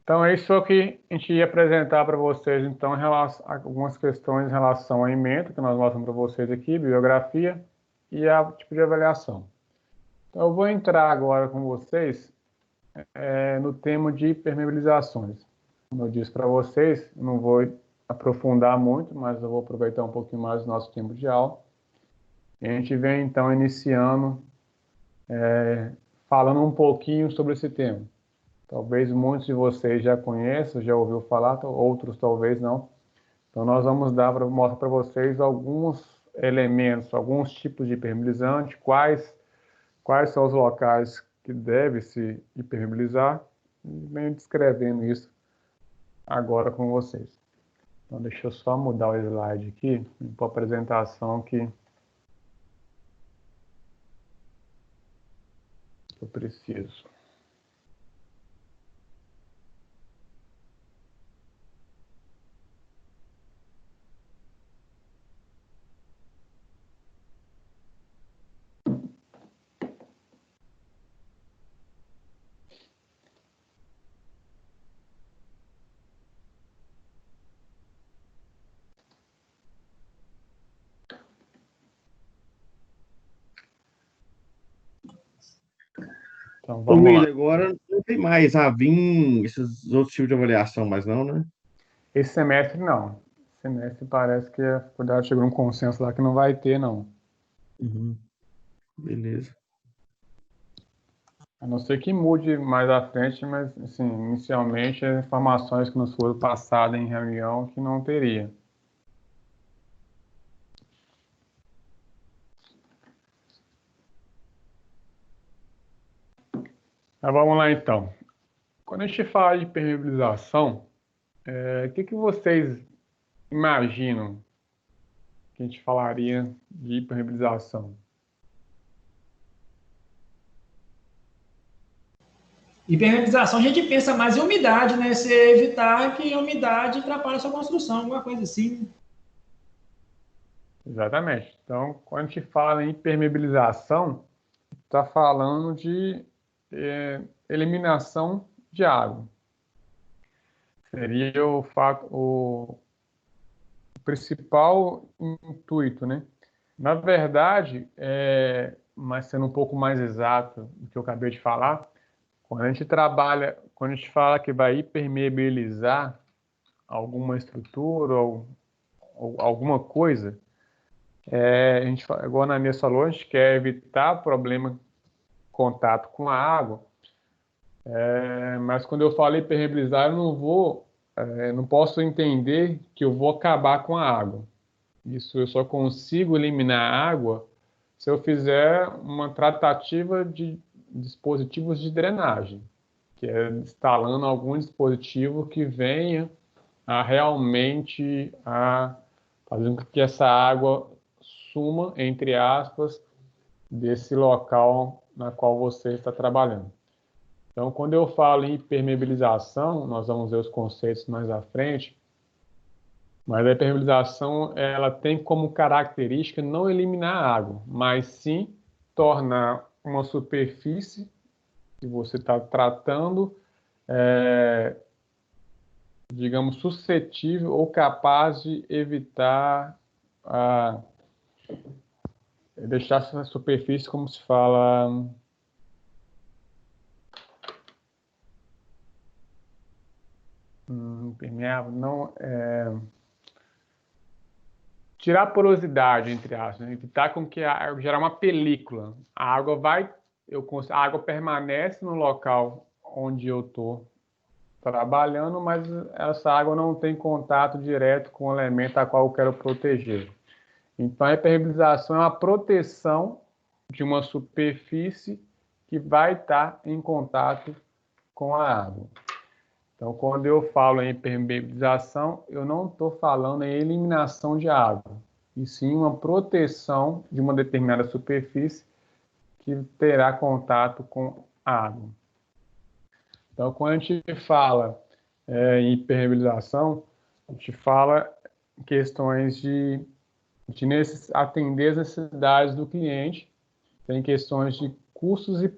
Então, é isso que a gente ia apresentar para vocês, então, algumas questões em relação à ementa, que nós mostramos para vocês aqui, bibliografia e a tipo de avaliação. Então, eu vou entrar agora com vocês no tema de permeabilizações. Como eu disse para vocês, não vou aprofundar muito, mas eu vou aproveitar um pouquinho mais do nosso tempo de aula. E a gente vem, então, iniciando, falando um pouquinho sobre esse tema. Talvez muitos de vocês já conheçam, já ouviu falar, outros talvez não. Então, nós vamos mostrar para vocês alguns elementos, alguns tipos de impermeabilizante, quais são os locais que deve se impermeabilizar, e venho descrevendo isso agora com vocês. Então, deixa eu só mudar o slide aqui, para a apresentação que eu preciso. Então, Ô, vamos lá. William, agora não tem mais a vir esses outros tipos de avaliação, mais não, né? Esse semestre, não. Esse semestre parece que a faculdade chegou num consenso lá que não vai ter, não. Uhum. Beleza. A não ser que mude mais à frente, mas, assim, inicialmente, as informações que nos foram passadas em reunião que não teria. Mas vamos lá, então. Quando a gente fala de permeabilização, o que vocês imaginam que a gente falaria de permeabilização? Impermeabilização, a gente pensa mais em umidade, né? Você evitar que a umidade atrapalhe a sua construção, alguma coisa assim. Exatamente. Então, quando a gente fala em permeabilização, está falando de eliminação de água. Seria o principal intuito, né? Na verdade, mas sendo um pouco mais exato do que eu acabei de falar, quando a gente fala que vai impermeabilizar alguma estrutura ou alguma coisa, igual a Ananias falou, a gente quer evitar problema contato com a água, mas quando eu falo impermeabilizar, não posso entender que eu vou acabar com a água. Isso eu só consigo eliminar a água se eu fizer uma tratativa de dispositivos de drenagem, que é instalando algum dispositivo que venha a realmente fazer com que essa água suma, entre aspas, desse local na qual você está trabalhando. Então, quando eu falo em permeabilização, nós vamos ver os conceitos mais à frente, mas a impermeabilização ela tem como característica não eliminar a água, mas sim tornar uma superfície que você está tratando, digamos, suscetível ou capaz de evitar deixar essa superfície, como se fala, impermeável, não, tirar a porosidade, entre aspas, né? Evitar com que a água gerar uma película. A água permanece no local onde eu estou trabalhando, mas essa água não tem contato direto com o elemento a qual eu quero proteger. Então, a impermeabilização é uma proteção de uma superfície que vai estar em contato com a água. Então, quando eu falo em impermeabilização, eu não estou falando em eliminação de água, e sim uma proteção de uma determinada superfície que terá contato com a água. Então, quando a gente fala em impermeabilização, a gente fala em questões de atender as necessidades do cliente, tem questões de custos e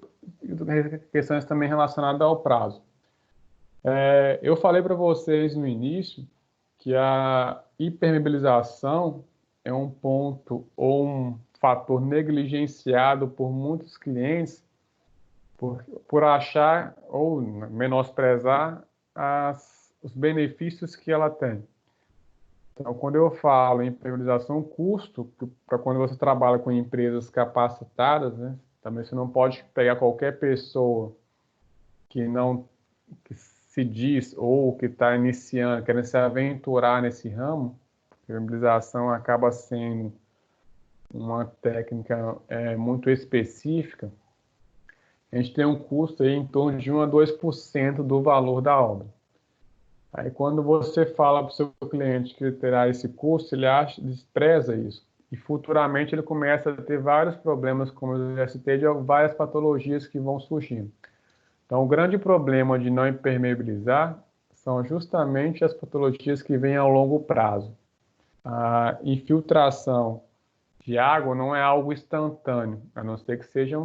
questões também relacionadas ao prazo. Eu falei para vocês no início que a hipermeabilização é um ponto ou um fator negligenciado por muitos clientes por achar ou menosprezar os benefícios que ela tem. Então, quando eu falo em priorização custo, para quando você trabalha com empresas capacitadas, né, também você não pode pegar qualquer pessoa que não que se diz ou que está iniciando, querendo se aventurar nesse ramo. A priorização acaba sendo uma técnica muito específica. A gente tem um custo aí em torno de 1 a 2% do valor da obra. Aí quando você fala para o seu cliente que terá esse custo, ele despreza isso. E futuramente ele começa a ter vários problemas, como eu já citei, de várias patologias que vão surgindo. Então o grande problema de não impermeabilizar são justamente as patologias que vêm ao longo prazo. A infiltração de água não é algo instantâneo, a não ser que seja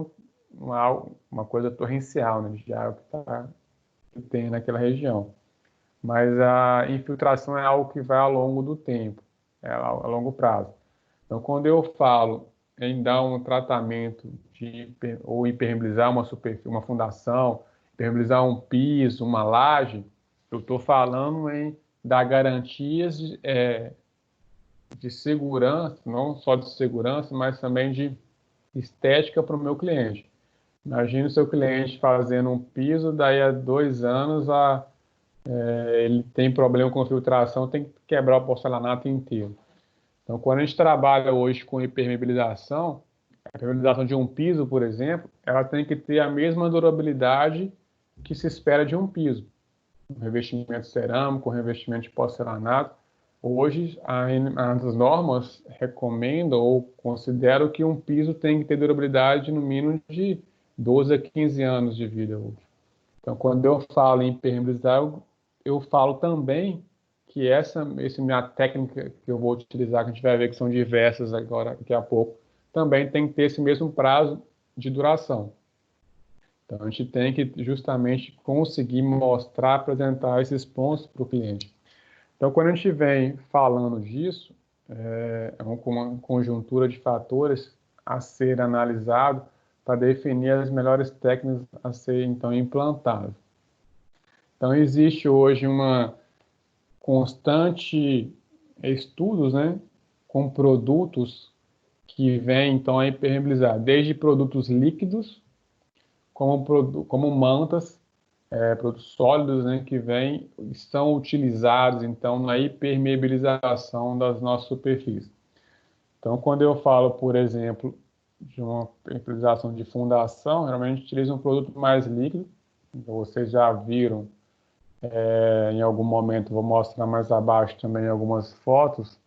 uma coisa torrencial, né, de água que tem naquela região. Mas a infiltração é algo que vai ao longo do tempo, a longo prazo. Então, quando eu falo em dar um tratamento ou impermeabilizar uma fundação, impermeabilizar um piso, uma laje, eu estou falando em dar garantias de segurança, não só de segurança, mas também de estética para o meu cliente. Imagine o seu cliente fazendo um piso, daí a 2 anos ele tem problema com filtração, tem que quebrar o porcelanato inteiro. Então, quando a gente trabalha hoje com impermeabilização, a impermeabilização de um piso, por exemplo, ela tem que ter a mesma durabilidade que se espera de um piso. Um revestimento cerâmico, um revestimento de porcelanato. Hoje, as normas recomendam ou consideram que um piso tem que ter durabilidade no mínimo de 12 a 15 anos de vida hoje. Então, quando eu falo em impermeabilizar, eu falo também que essa minha técnica que eu vou utilizar, que a gente vai ver que são diversas agora, daqui a pouco, também tem que ter esse mesmo prazo de duração. Então, a gente tem que justamente conseguir mostrar, apresentar esses pontos para o cliente. Então, quando a gente vem falando disso, é uma conjuntura de fatores a ser analisado para definir as melhores técnicas a ser, então, implantadas. Então, existe hoje uma constante estudos, né, com produtos que vêm, então, a impermeabilizar, desde produtos líquidos, como mantas, produtos sólidos, né, que são utilizados, então, na impermeabilização das nossas superfícies. Então, quando eu falo, por exemplo, de uma impermeabilização de fundação, geralmente a gente utiliza um produto mais líquido. Então, vocês já viram, em algum momento, vou mostrar mais abaixo também algumas fotos.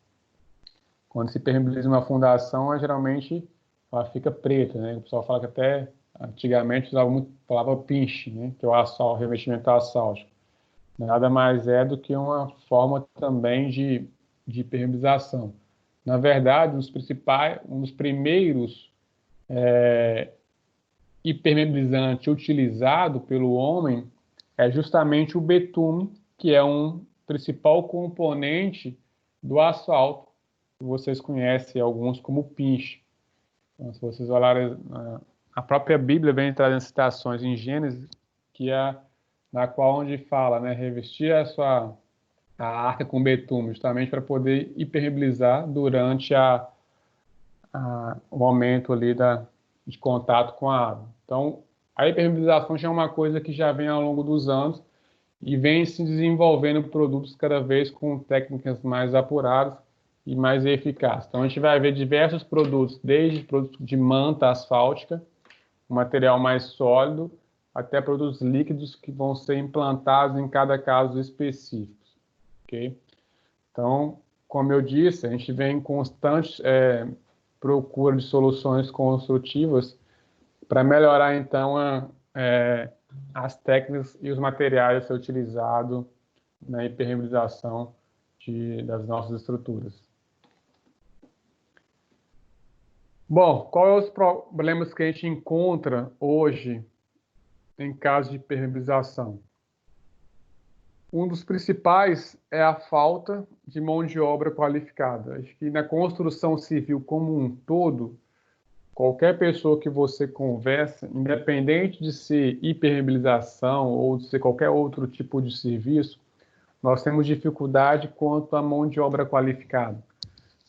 Quando se impermeabiliza uma fundação, geralmente ela fica preta, né? O pessoal fala que até antigamente usava muito a palavra pinche, né? Que é o revestimento asfáltico. Nada mais é do que uma forma também de impermeabilização. Na verdade, um dos primeiros impermeabilizantes utilizado pelo homem é justamente o betume, que é um principal componente do asfalto. Vocês conhecem alguns como pinche. Então, se vocês olharem, a própria Bíblia vem trazendo citações em Gênesis, que é na qual onde fala, né, revestir a arca com betume, justamente para poder impermeabilizar durante o momento ali de contato com a água. Então, a impermeabilização já é uma coisa que já vem ao longo dos anos e vem se desenvolvendo produtos cada vez com técnicas mais apuradas e mais eficazes. Então, a gente vai ver diversos produtos, desde produtos de manta asfáltica, um material mais sólido, até produtos líquidos que vão ser implantados em cada caso específico. Okay? Então, como eu disse, a gente vem em constante procura de soluções construtivas para melhorar, então, as técnicas e os materiais a ser utilizados na impermeabilização das nossas estruturas. Bom, quais os problemas que a gente encontra hoje em caso de impermeabilização? Um dos principais é a falta de mão de obra qualificada. Acho que na construção civil como um todo, qualquer pessoa que você conversa, independente de ser hipermobilização ou de ser qualquer outro tipo de serviço, nós temos dificuldade quanto à mão de obra qualificada.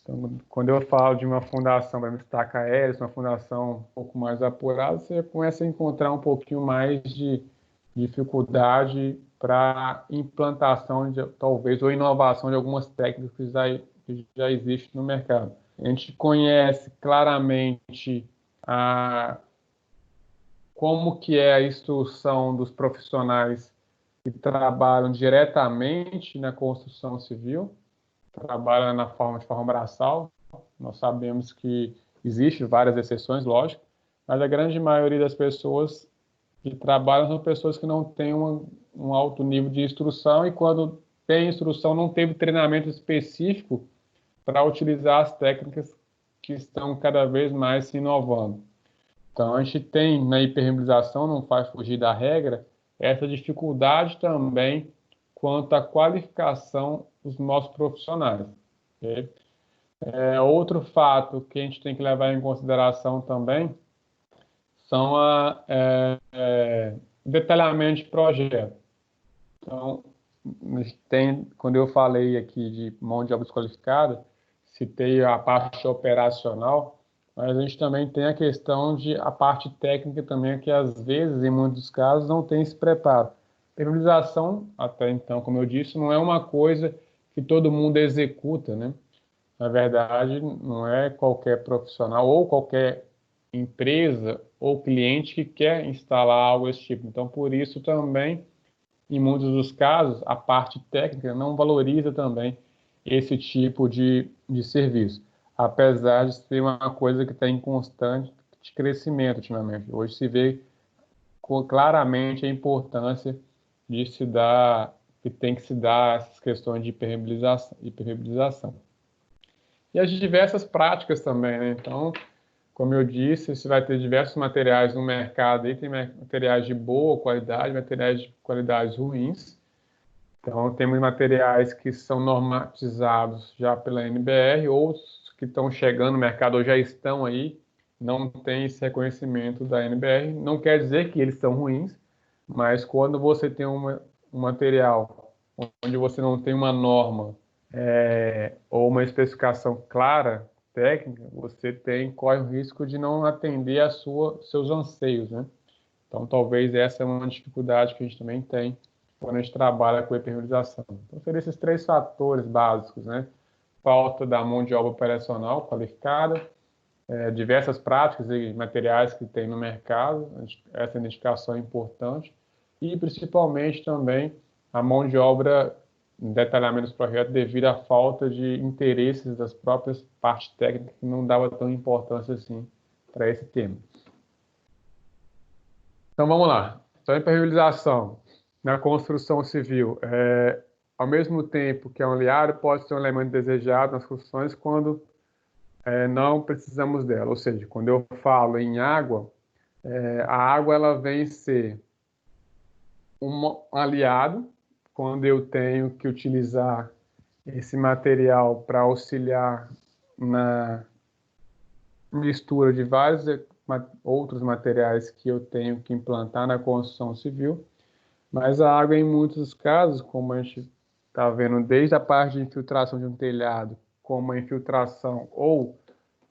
Então, quando eu falo de uma fundação, para estaca aérea, uma fundação um pouco mais apurada, você começa a encontrar um pouquinho mais de dificuldade para implantação, talvez, ou inovação de algumas técnicas que já existem no mercado. A gente conhece claramente como que é a instrução dos profissionais que trabalham diretamente na construção civil, trabalham de forma braçal. Nós sabemos que existem várias exceções, lógico, mas a grande maioria das pessoas que trabalham são pessoas que não têm um alto nível de instrução e quando tem instrução não teve treinamento específico para utilizar as técnicas que estão cada vez mais se inovando. Então, a gente tem na hipermobilização, não faz fugir da regra, essa dificuldade também quanto à qualificação dos nossos profissionais. Okay? Outro fato que a gente tem que levar em consideração também são o detalhamento de projeto. Então, quando eu falei aqui de mão de obra desqualificada, citei a parte operacional, mas a gente também tem a questão de a parte técnica também, que às vezes, em muitos casos, não tem esse preparo. A improvisação, até então, como eu disse, não é uma coisa que todo mundo executa, né? Na verdade, não é qualquer profissional ou qualquer empresa ou cliente que quer instalar algo desse tipo. Então, por isso também, em muitos dos casos, a parte técnica não valoriza também esse tipo de serviço, apesar de ser uma coisa que está em constante crescimento ultimamente. Hoje se vê claramente a importância de se dar, que tem que se dar essas questões de hipermobilização. E as diversas práticas também, né? Então, como eu disse, você vai ter diversos materiais no mercado, aí tem materiais de boa qualidade, materiais de qualidades ruins. Então, temos materiais que são normatizados já pela NBR, outros que estão chegando no mercado ou já estão aí, não tem esse reconhecimento da NBR. Não quer dizer que eles são ruins, mas quando você tem um material onde você não tem uma norma ou uma especificação clara, técnica, você corre o risco de não atender seus anseios, né? Então, talvez essa é uma dificuldade que a gente também tem quando a gente trabalha com hipermobilização. Então, seriam esses três fatores básicos, né? Falta da mão de obra operacional qualificada, diversas práticas e materiais que tem no mercado, essa identificação é importante, e principalmente também a mão de obra em detalhamento dos projetos devido à falta de interesses das próprias partes técnicas que não dava tanta importância assim para esse tema. Então vamos lá. Então, a hipermobilização na construção civil, ao mesmo tempo que é um aliado, pode ser um elemento desejado nas construções quando não precisamos dela. Ou seja, quando eu falo em água, a água ela vem ser um aliado quando eu tenho que utilizar esse material para auxiliar na mistura de vários outros materiais que eu tenho que implantar na construção civil. Mas a água, em muitos casos, como a gente está vendo desde a parte de infiltração de um telhado, como a infiltração ou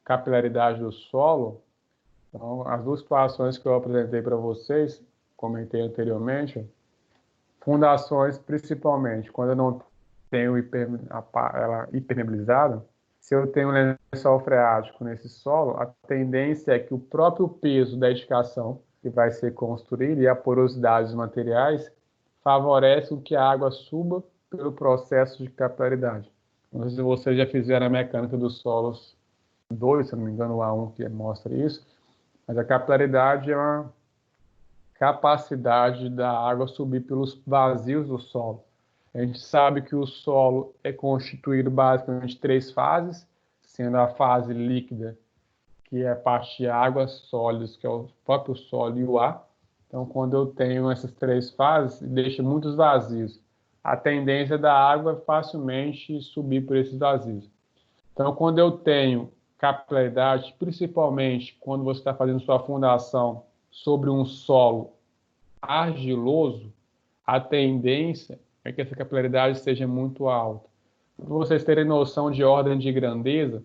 capilaridade do solo, então, as duas situações que eu apresentei para vocês, comentei anteriormente, fundações principalmente, quando eu não tenho ela hipermeabilizada, se eu tenho um lençol freático nesse solo, a tendência é que o próprio peso da edificação que vai ser construída e a porosidade dos materiais favorece que a água suba pelo processo de capilaridade. Não sei se vocês já fizeram a mecânica dos solos 2, se não me engano, o A1 que mostra isso, mas a capilaridade é uma capacidade da água subir pelos vazios do solo. A gente sabe que o solo é constituído basicamente de três fases, sendo a fase líquida, que é a parte de água, sólidos, que é o próprio solo, e o ar. Então, quando eu tenho essas três fases, deixa muitos vazios. a tendência da água é facilmente subir por esses vazios. Então, quando eu tenho capilaridade, principalmente quando você está fazendo sua fundação sobre um solo argiloso, a tendência é que essa capilaridade seja muito alta. Para vocês terem noção de ordem de grandeza,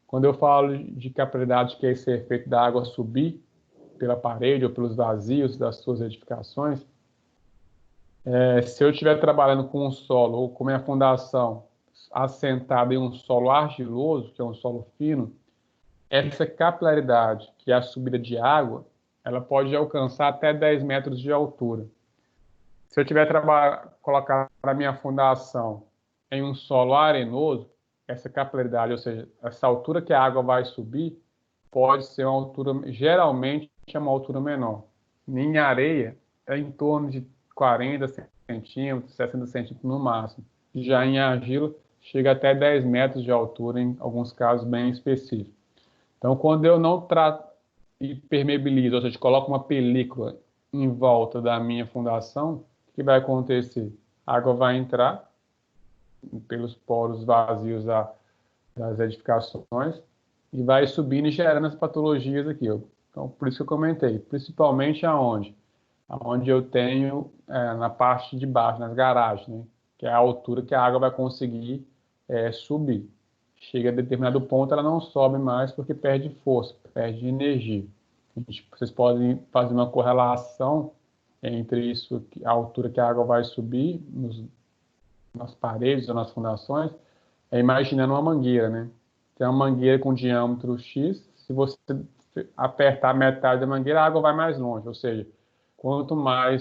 quando eu falo de capilaridade, que é esse efeito da água subir pela parede ou pelos vazios das suas edificações, se eu estiver trabalhando com um solo ou com minha fundação assentada em um solo argiloso, que é um solo fino, essa capilaridade, que é a subida de água, ela pode alcançar até 10 metros de altura. Se eu tiver colocar a minha fundação em um solo arenoso, essa capilaridade, ou seja, essa altura que a água vai subir, pode ser uma altura, geralmente é uma altura menor. Em areia, é em torno de 40 centímetros, 60 centímetros no máximo. Já em argila, chega até 10 metros de altura, em alguns casos bem específicos. Então, quando eu não trato e permeabilizo, ou seja, coloco uma película em volta da minha fundação, o que vai acontecer? A água vai entrar pelos poros vazios das edificações e vai subindo e gerando as patologias aqui. Então, por isso que eu comentei, principalmente aonde? Aonde eu tenho na parte de baixo, nas garagens, né? Que é a altura que a água vai conseguir subir. Chega a determinado ponto, ela não sobe mais porque perde força, perde energia. Vocês podem fazer uma correlação entre isso, a altura que a água vai subir nas paredes ou nas fundações, imaginando uma mangueira, né? Tem uma mangueira com diâmetro X, se você apertar metade da mangueira, a água vai mais longe, ou seja, quanto maior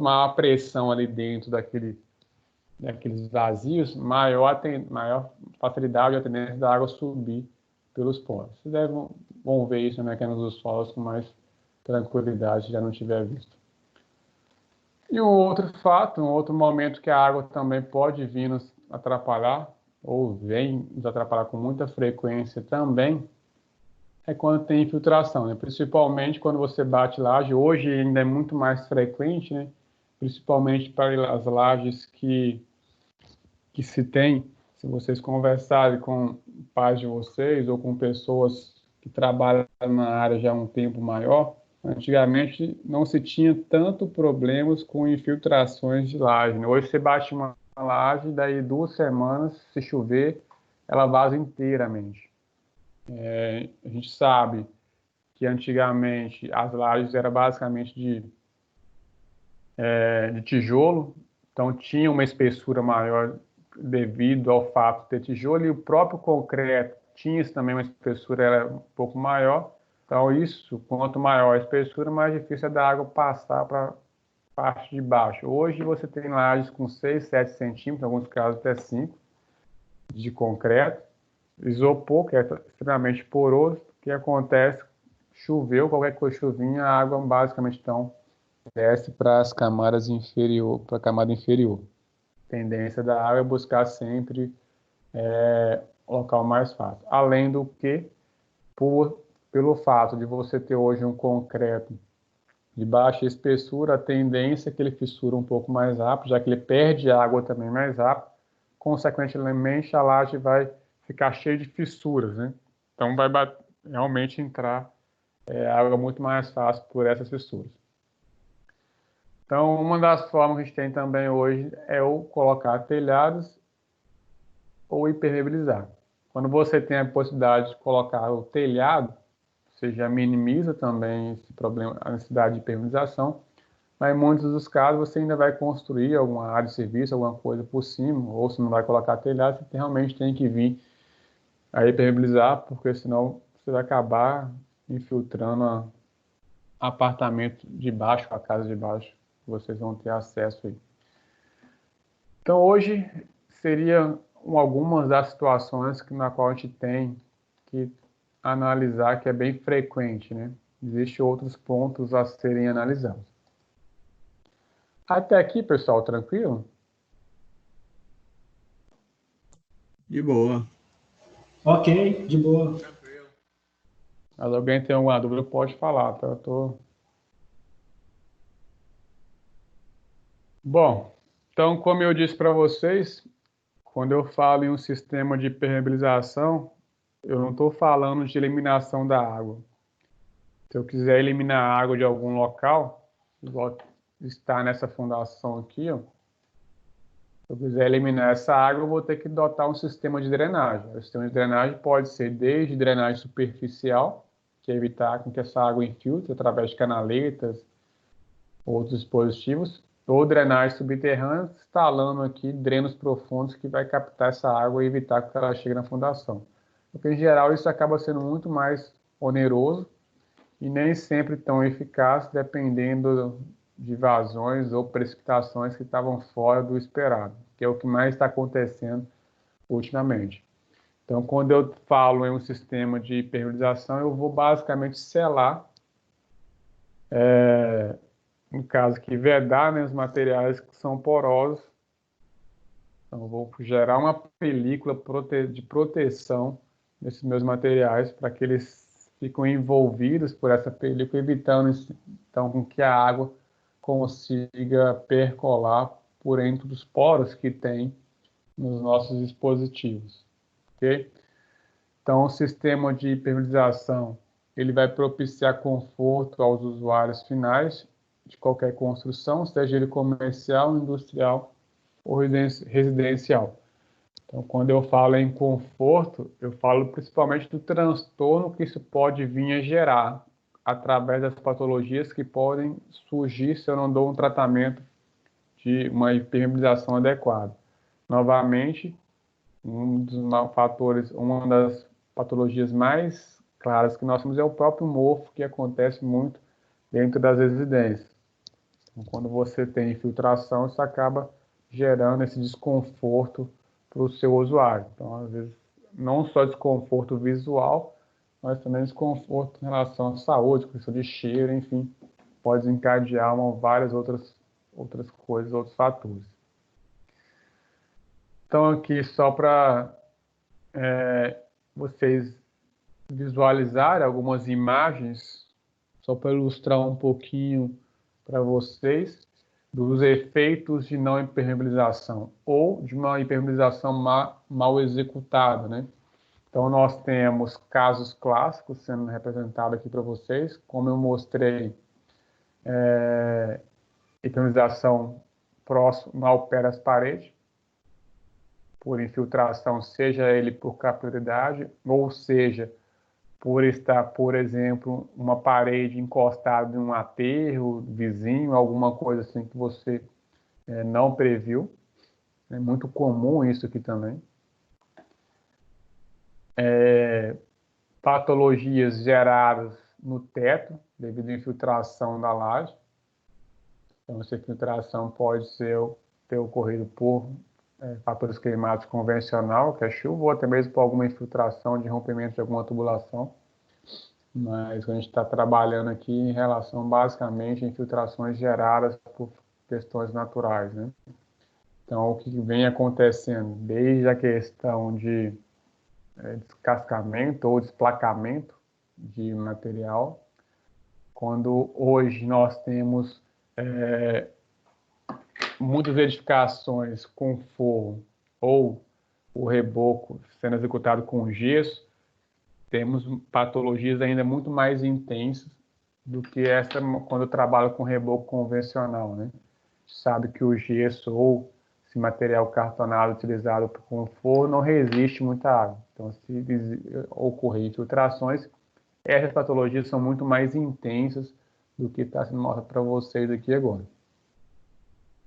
a pressão ali dentro daqueles vazios, maior facilidade a tendência da água subir pelos poros. Vocês vão ver isso na mecânica dos solos com mais tranquilidade, se já não tiver visto. E um outro fato, um outro momento que a água também pode vir nos atrapalhar, ou vem nos atrapalhar com muita frequência também, é quando tem infiltração, né? Principalmente quando você bate laje. Hoje ainda é muito mais frequente, né? Principalmente para as lajes que se tem, se vocês conversarem com pais de vocês ou com pessoas que trabalham na área já há um tempo maior, antigamente não se tinha tanto problemas com infiltrações de laje, né? Hoje você bate uma laje, daí 2 semanas, se chover, ela vaza inteiramente. A gente sabe que antigamente as lajes eram basicamente de tijolo, então tinha uma espessura maior devido ao fato de ter tijolo, e o próprio concreto tinha também uma espessura era um pouco maior. Então isso, quanto maior a espessura, mais difícil é da água passar para a parte de baixo. Hoje você tem lajes com 6, 7 centímetros, em alguns casos até 5, de concreto. Isopor, que é extremamente poroso. O que acontece? Choveu, qualquer coisa chuvinha, a água basicamente então desce para as camadas inferior, para a camada inferior. A tendência da água é buscar sempre o local mais fácil. Além do que, pelo fato de você ter hoje um concreto de baixa espessura, a tendência é que ele fissura um pouco mais rápido, já que ele perde água também mais rápido. Consequentemente, a laje vai ficar cheia de fissuras, né? Então vai realmente entrar água muito mais fácil por essas fissuras. Então, uma das formas que a gente tem também hoje é o colocar telhados ou impermeabilizar. Quando você tem a possibilidade de colocar o telhado, você já minimiza também esse problema, a necessidade de impermeabilização, mas em muitos dos casos você ainda vai construir alguma área de serviço, alguma coisa por cima, ou se não vai colocar telhado, você realmente tem que vir a impermeabilizar, porque senão você vai acabar infiltrando apartamento de baixo, a casa de baixo, vocês vão ter acesso aí. Então hoje seria algumas das situações na qual a gente tem que analisar, que é bem frequente, né? Existem outros pontos a serem analisados. Até aqui, pessoal, tranquilo? De boa. Ok, de boa. Tranquilo. Mas alguém tem alguma dúvida, pode falar, tá? Bom, então, como eu disse para vocês, quando eu falo em um sistema de permeabilização, eu não estou falando de eliminação da água. Se eu quiser eliminar a água de algum local, igual está nessa fundação aqui, ó, se eu quiser eliminar essa água, eu vou ter que dotar um sistema de drenagem. O sistema de drenagem pode ser desde drenagem superficial, que é evitar com que essa água infiltre através de canaletas, outros dispositivos, ou drenagem subterrânea, instalando aqui drenos profundos que vai captar essa água e evitar que ela chegue na fundação. Porque, em geral, isso acaba sendo muito mais oneroso e nem sempre tão eficaz, dependendo de vazões ou precipitações que estavam fora do esperado, que é o que mais está acontecendo ultimamente. Então, quando eu falo em um sistema de permeabilização, eu vou basicamente selar, no caso aqui, vedar, né, os materiais que são porosos. Então, eu vou gerar uma película de proteção nesses meus materiais para que eles fiquem envolvidos por essa película, evitando então com que a água consiga percolar por entre os poros que tem nos nossos dispositivos, ok? Então, o sistema de permeabilização ele vai propiciar conforto aos usuários finais de qualquer construção, seja ele comercial, industrial ou residencial. Então, quando eu falo em conforto, eu falo principalmente do transtorno que isso pode vir a gerar através das patologias que podem surgir se eu não dou um tratamento de uma impermeabilização adequada. Novamente, um dos fatores, uma das patologias mais claras que nós temos é o próprio mofo, que acontece muito dentro das residências. Então, quando você tem infiltração, isso acaba gerando esse desconforto para o seu usuário. Então, às vezes, não só desconforto visual, mas também desconforto em relação à saúde, questão de cheiro, enfim, pode desencadear várias outras coisas, outros fatores. Então, aqui só para vocês visualizarem algumas imagens, só para ilustrar um pouquinho para vocês dos efeitos de não impermeabilização ou de uma impermeabilização mal executada, né? Então, nós temos casos clássicos sendo representados aqui para vocês, como eu mostrei, impermeabilização próximo ao pé das paredes, por infiltração, seja ele por capilaridade, ou seja, por estar, por exemplo, uma parede encostada em um aterro vizinho, alguma coisa assim que você não previu. É muito comum isso aqui também. Patologias geradas no teto, devido à infiltração da laje. Então, essa infiltração pode ter ocorrido por fatores climáticos convencional, que é chuva, ou até mesmo por alguma infiltração de rompimento de alguma tubulação. Mas a gente está trabalhando aqui em relação, basicamente, a infiltrações geradas por questões naturais, né? Então, o que vem acontecendo, desde a questão de descascamento ou desplacamento de material, quando hoje nós temos muitas edificações com forro ou o reboco sendo executado com gesso, temos patologias ainda muito mais intensas do que essa quando eu trabalho com reboco convencional, né? Sabe que o gesso ou esse material cartonado utilizado com forro não resiste muita água. Então, se ocorrer infiltrações, essas patologias são muito mais intensas do que está sendo mostrado para vocês aqui agora.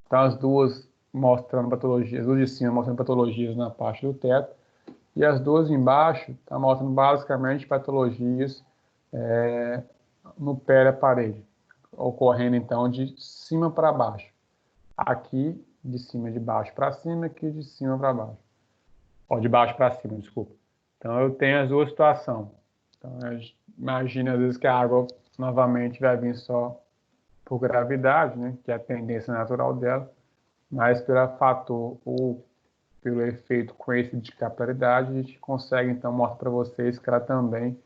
Então, as duas mostrando patologias, as duas de cima mostrando patologias na parte do teto, e as duas embaixo estão mostrando basicamente patologias no pé da parede, ocorrendo então de cima para baixo. Aqui de cima de baixo para cima, aqui de cima para baixo. Ó, de baixo para cima, desculpa. Então eu tenho as duas situações. Então imagina às vezes que a água novamente vai vir só por gravidade, né, que é a tendência natural dela, mas pelo fator ou pelo efeito com esse de capilaridade, a gente consegue então mostrar para vocês que ela também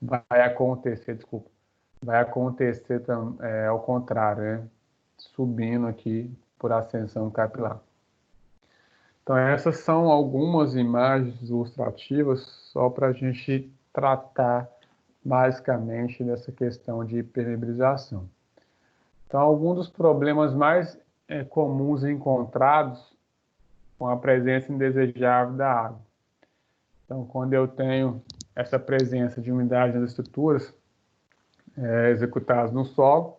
vai acontecer, vai acontecer ao contrário, né? Subindo aqui por ascensão capilar. Então, essas são algumas imagens ilustrativas só para a gente tratar basicamente dessa questão de impermeabilização. Então, alguns dos problemas mais comuns encontrados com a presença indesejável da água. Então, quando eu tenho essa presença de umidade nas estruturas executadas no solo,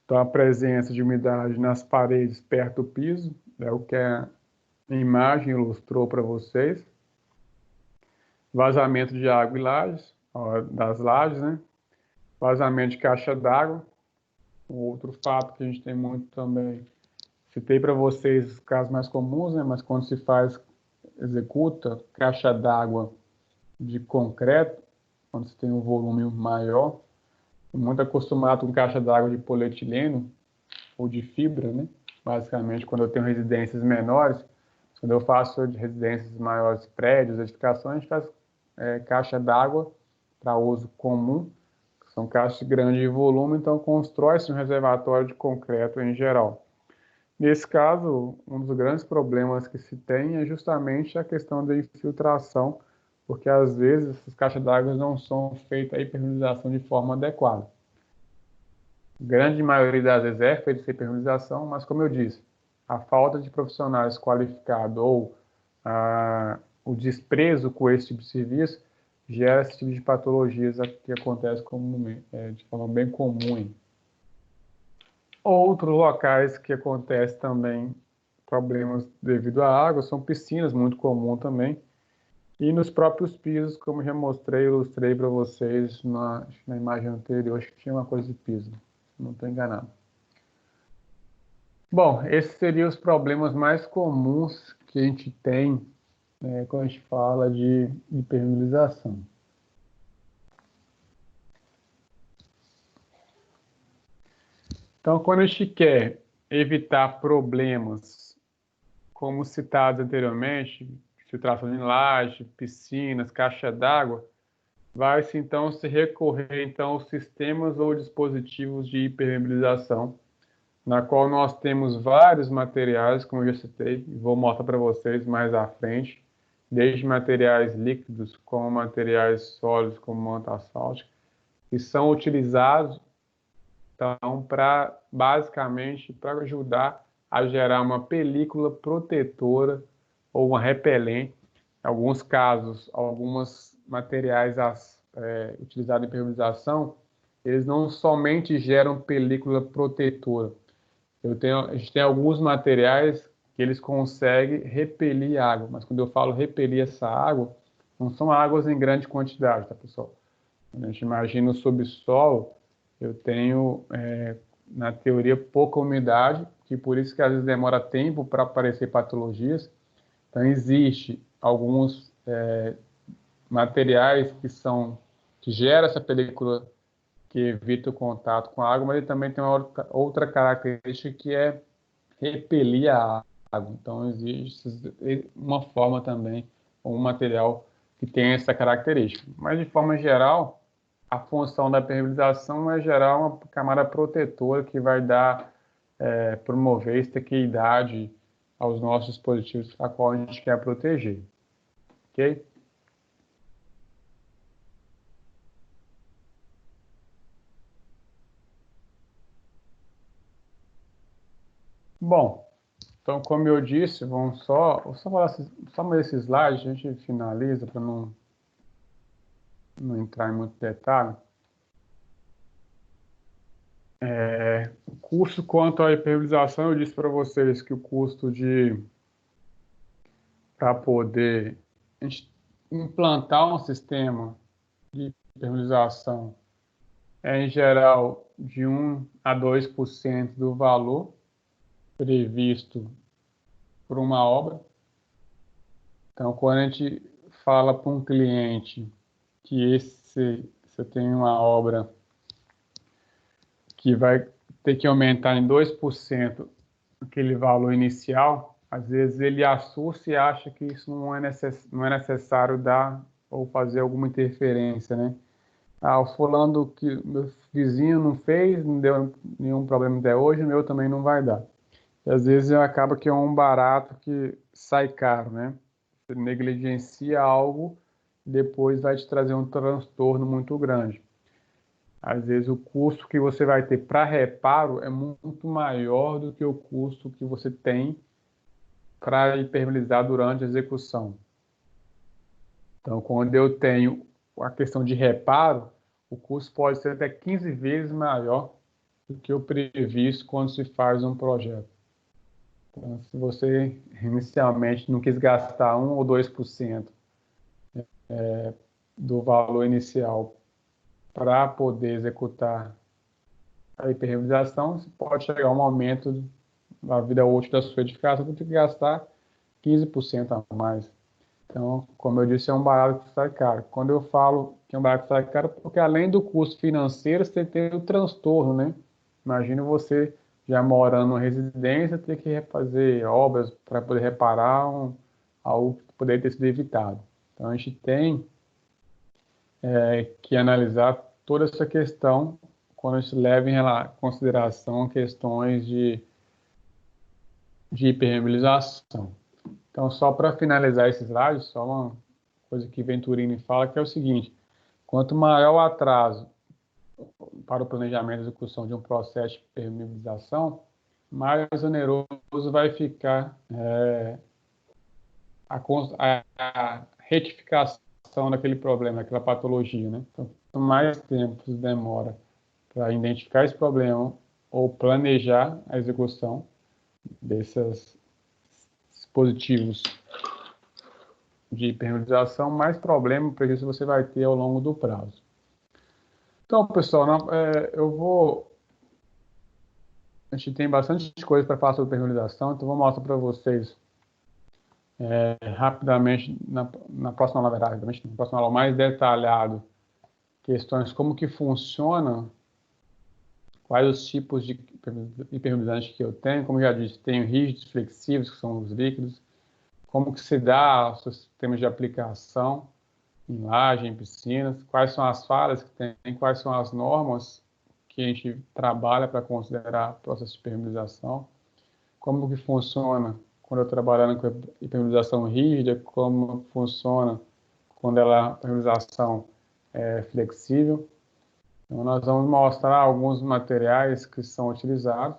então a presença de umidade nas paredes perto do piso, é o que a imagem ilustrou para vocês. Vazamento de água e lajes, das lajes, né? Vazamento de caixa d'água. Um outro fato que a gente tem muito também, citei para vocês os casos mais comuns, né? Mas quando se executa caixa d'água de concreto, quando você tem um volume maior, muito acostumado com caixa d'água de polietileno ou de fibra, né? Basicamente, quando eu tenho residências menores, quando eu faço de residências maiores, prédios, edificações, a gente faz caixa d'água para uso comum, que são caixas de grande volume, então constrói-se um reservatório de concreto em geral. Nesse caso, um dos grandes problemas que se tem é justamente a questão da infiltração, porque às vezes essas caixas d'água não são feitas a impermeabilização de forma adequada. A grande maioria das vezes é feita essa impermeabilização, mas como eu disse, a falta de profissionais qualificados ou o desprezo com esse tipo de serviço gera esse tipo de patologias que acontece de forma bem comum. Outros locais que acontecem também problemas devido à água são piscinas, muito comum também. E nos próprios pisos, como já mostrei, ilustrei para vocês na imagem anterior, acho que tinha uma coisa de piso, não estou enganado. Bom, esses seriam os problemas mais comuns que a gente tem quando a gente fala de impermeabilização. Então, quando a gente quer evitar problemas, como citados anteriormente, filtração de laje, piscinas, caixa d'água, vai-se então se recorrer então aos sistemas ou dispositivos de impermeabilização, na qual nós temos vários materiais, como eu já citei, e vou mostrar para vocês mais à frente, desde materiais líquidos, como materiais sólidos, como manta asfáltica, que são utilizados então, basicamente para ajudar a gerar uma película protetora ou uma repelente. Em alguns casos, alguns materiais utilizados em impermeabilização, eles não somente geram película protetora. A gente tem alguns materiais que eles conseguem repelir água, mas quando eu falo repelir essa água, não são águas em grande quantidade, tá, pessoal? Quando a gente imagina o subsolo, eu tenho, na teoria, pouca umidade, que por isso que às vezes demora tempo para aparecer patologias. Então, existe alguns materiais que geram essa película que evita o contato com a água, mas ele também tem uma outra característica que é repelir a água. Então, existe uma forma também, um material que tem essa característica. Mas, de forma geral, a função da impermeabilização é gerar uma camada protetora que vai promover estequidade aos nossos dispositivos a qual a gente quer proteger. Ok? Bom, então, como eu disse, vou só falar só mais esses slides, a gente finaliza para não entrar em muito detalhe. O custo quanto à impermeabilização, eu disse para vocês que o custo para poder a gente implantar um sistema de impermeabilização é, em geral, de 1 a 2% do valor previsto por uma obra. Então, quando a gente fala para um cliente que você tem uma obra que vai ter que aumentar em 2% aquele valor inicial, às vezes ele assusta e acha que isso não é necessário dar ou fazer alguma interferência, né? O fulano que meu vizinho não fez, não deu nenhum problema até hoje, o meu também não vai dar. E às vezes acaba que é um barato que sai caro, né? Você negligencia algo, depois vai te trazer um transtorno muito grande. Às vezes o custo que você vai ter para reparo é muito maior do que o custo que você tem para impermeabilizar durante a execução. Então, quando eu tenho a questão de reparo, o custo pode ser até 15 vezes maior do que o previsto quando se faz um projeto. Então, se você inicialmente não quis gastar 1 ou 2% do valor inicial para poder executar a hiperrealização, você pode chegar a um aumento da vida útil da sua edificação, você tem que gastar 15% a mais. Então, como eu disse, é um barato que sai caro. Quando eu falo que é um barato que sai caro, porque além do custo financeiro, você tem o transtorno, né? Imagina você já morando numa residência, ter que fazer obras para poder reparar algo que poderia ter sido evitado. Então, a gente tem que analisar toda essa questão quando a gente leva em consideração questões de hipermeabilização. Então, só para finalizar esse slide, só uma coisa que Venturini fala, que é o seguinte: quanto maior o atraso para o planejamento e execução de um processo de permeabilização, mais oneroso vai ficar a retificação daquele problema, daquela patologia, né? Então, quanto mais tempo demora para identificar esse problema ou planejar a execução desses dispositivos de hipermeabilização, mais problema e prejuízo você vai ter ao longo do prazo. Então, pessoal, a gente tem bastante coisa para falar sobre hipermeabilização, então vou mostrar para vocês rapidamente, na próxima aula, na próxima aula mais detalhado, questões como que funciona, quais os tipos de hipermeabilizantes que eu tenho, como já disse, tenho rígidos, flexíveis, que são os líquidos, como que se dá os sistemas de aplicação em laje, em piscinas, quais são as falhas que tem, quais são as normas que a gente trabalha para considerar processo de hipermeabilização, como que funciona quando eu trabalhando com hipermeabilização rígida, como funciona quando ela hipermeabilização é flexível. Então, nós vamos mostrar alguns materiais que são utilizados,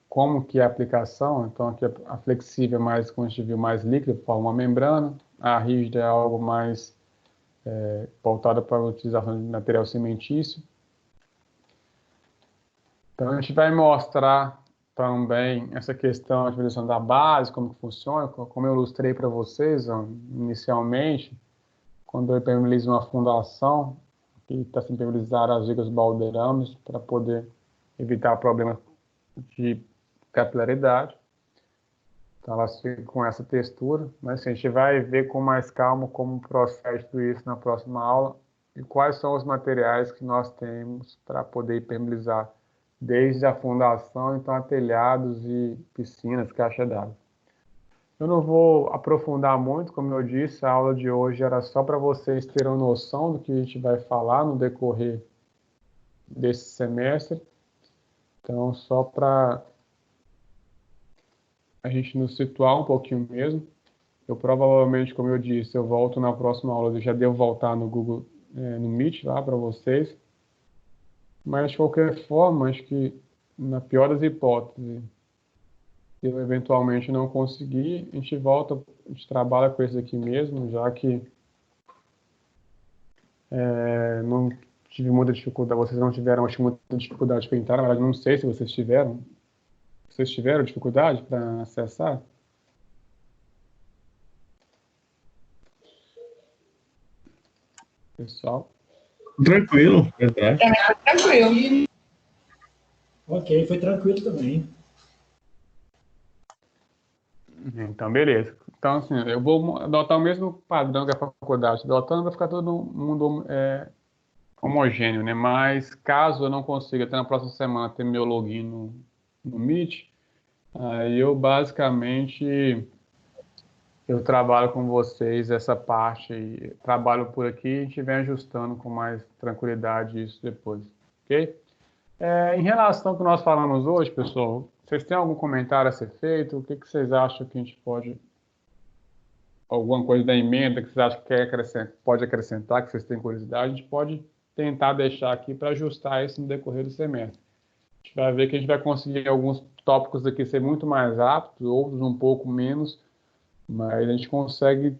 como que é a aplicação. Então, aqui a flexível é mais, como a gente viu, mais líquida, forma uma membrana. A rígida é algo mais voltado para a utilização de material cimentício. Então, a gente vai mostrar também essa questão de utilização da base, como que funciona, como eu ilustrei para vocês inicialmente, quando eu impermeabilizo uma fundação, que está sendo impermeabilizar as vigas baldeirames para poder evitar problemas de capilaridade. Então, elas ficam com essa textura, mas assim, a gente vai ver com mais calma como procede tudo isso na próxima aula e quais são os materiais que nós temos para poder impermeabilizar desde a fundação, então a telhados e piscinas, caixa d'água. Eu não vou aprofundar muito, como eu disse, a aula de hoje era só para vocês terem noção do que a gente vai falar no decorrer desse semestre. Então, só para a gente nos situar um pouquinho mesmo. Eu provavelmente, como eu disse, eu volto na próxima aula, eu já devo voltar no Google, no Meet lá para vocês. Mas, de qualquer forma, acho que, na pior das hipóteses, se eu eventualmente não conseguir, a gente volta, a gente trabalha com esse aqui mesmo, já que não tive muita dificuldade, vocês não tiveram, acho, muita dificuldade para entrar, na verdade, não sei se vocês tiveram. Vocês tiveram dificuldade para acessar? Pessoal? Tranquilo, verdade. Tranquilo. Ok, foi tranquilo também. Então, beleza. Então, assim, eu vou adotar o mesmo padrão que a faculdade adotando, vai ficar todo mundo homogêneo, né? Mas caso eu não consiga até na próxima semana ter meu login no Meet, aí eu basicamente eu trabalho com vocês essa parte e trabalho por aqui e a gente vem ajustando com mais tranquilidade isso depois, ok? Em relação ao que nós falamos hoje, pessoal, vocês têm algum comentário a ser feito? O que vocês acham que a gente pode... Alguma coisa da emenda que vocês acham que pode acrescentar, que vocês têm curiosidade, a gente pode tentar deixar aqui para ajustar isso no decorrer do semestre. A gente vai ver que a gente vai conseguir alguns tópicos aqui ser muito mais rápidos, outros um pouco menos, mas a gente consegue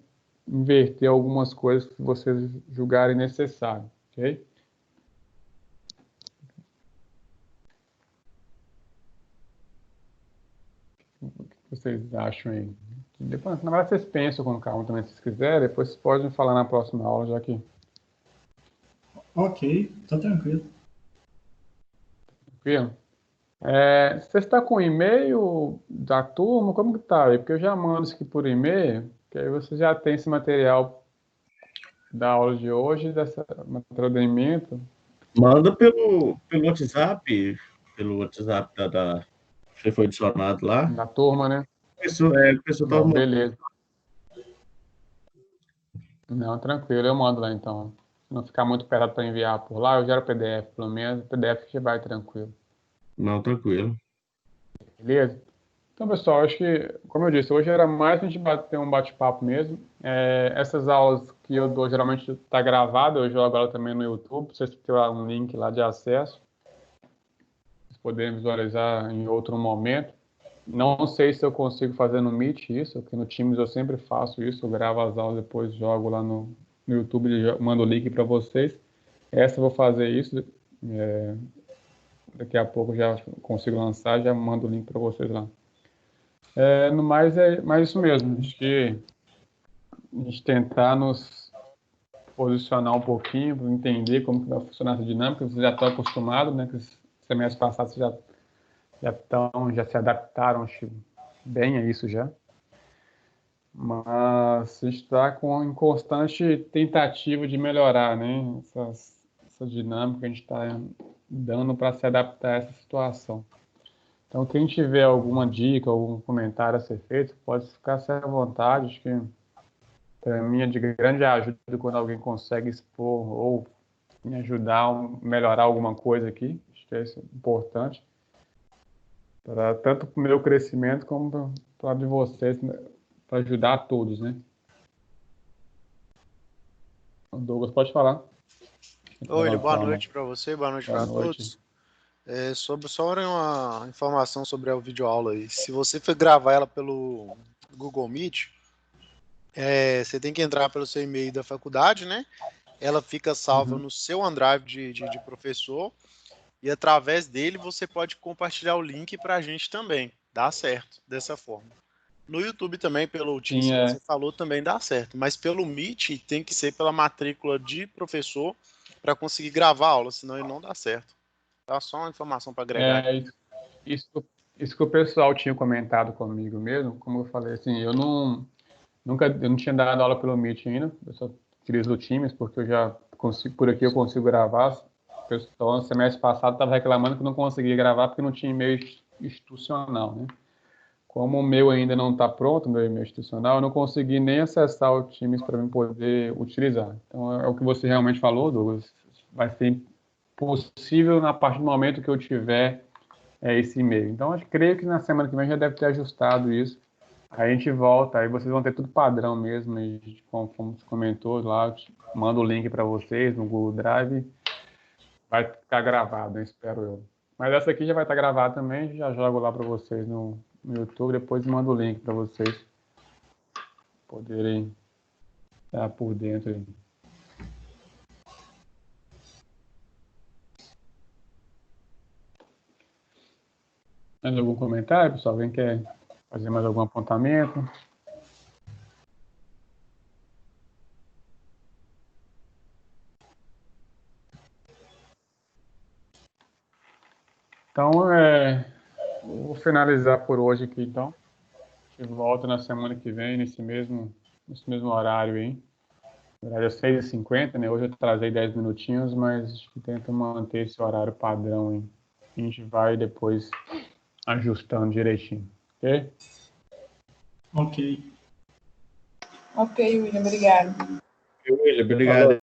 inverter algumas coisas que vocês julgarem necessário, ok? O que vocês acham aí? Depois, na verdade, vocês pensam com calma também, se vocês quiserem, depois vocês podem falar na próxima aula, já que... Ok, tá tranquilo. Tranquilo? Você está com o e-mail da turma? Como que tá aí? Porque eu já mando isso aqui por e-mail, que aí você já tem esse material da aula de hoje, dessa treinamento Manda pelo WhatsApp você foi adicionado lá. da turma, né? A pessoa tá Não, beleza. Não, tranquilo, eu mando lá então. Se não ficar muito pesado para enviar por lá, eu gero PDF, pelo menos. PDF que vai tranquilo. Não, tranquilo. Beleza? Então, pessoal, acho que, como eu disse, hoje era mais a gente ter um bate-papo mesmo. Essas aulas que eu dou geralmente está gravada, eu jogo agora também no YouTube. Vocês têm um link lá de acesso. Vocês podem visualizar em outro momento. Não sei se eu consigo fazer no Meet isso, porque no Teams eu sempre faço isso. Eu gravo as aulas, depois jogo lá no YouTube e mando o link para vocês. Essa eu vou fazer isso. Daqui a pouco eu já consigo lançar, já mando o link para vocês lá. No mais, é mais isso mesmo. Acho que a gente tentar nos posicionar um pouquinho, para entender como que vai funcionar essa dinâmica. Vocês já estão acostumados, né? Que os semestres passados já se adaptaram, acho, bem a isso já. Mas a gente está em constante tentativa de melhorar, né? Essa dinâmica que a gente está dando para se adaptar a essa situação. Então, quem tiver alguma dica, algum comentário a ser feito, pode ficar à vontade. Acho que para mim é de grande ajuda quando alguém consegue expor ou me ajudar a melhorar alguma coisa aqui. Acho que isso é importante, tanto para o meu crescimento como para o de vocês, né? Para ajudar a todos, né? O Douglas pode falar. Oi, boa noite para você, boa noite para noite. todos. Só uma informação sobre a videoaula aí. Se você for gravar ela pelo Google Meet, você tem que entrar pelo seu e-mail da faculdade, né? Ela fica salva no seu OneDrive de professor e através dele você pode compartilhar o link para a gente também. Dá certo dessa forma. No YouTube também, pelo Teams que você falou, também dá certo. Mas pelo Meet tem que ser pela matrícula de professor para conseguir gravar a aula, senão ele não dá certo. Tá? Só uma informação para agregar. Isso que o pessoal tinha comentado comigo mesmo, como eu falei, assim, eu não tinha dado aula pelo Meet ainda, eu só utilizo o Teams, porque eu já consigo, por aqui eu consigo gravar. O pessoal no semestre passado estava reclamando que não conseguia gravar porque não tinha e-mail institucional, né? Como o meu ainda não está pronto, o meu e-mail institucional, eu não consegui nem acessar o Teams para mim poder utilizar. Então, é o que você realmente falou, Douglas. Vai ser possível a partir do momento que eu tiver esse e-mail. Então, eu creio que na semana que vem já deve ter ajustado isso. Aí a gente volta, aí vocês vão ter tudo padrão mesmo, e como você comentou lá, eu mando o link para vocês no Google Drive. Vai ficar gravado, né, espero eu. Mas essa aqui já vai estar gravada também, já jogo lá para vocês no YouTube, depois mando o link para vocês poderem estar por dentro aí. Mais algum comentário, pessoal? Alguém quer fazer mais algum apontamento? Então, vou finalizar por hoje aqui, então. A gente volta na semana que vem, nesse mesmo horário aí. Na verdade, é 6h50, né? Hoje eu trazei 10 minutinhos, mas acho que tento manter esse horário padrão aí. A gente vai depois ajustando direitinho, ok? Ok. Ok, William, obrigado. Obrigado.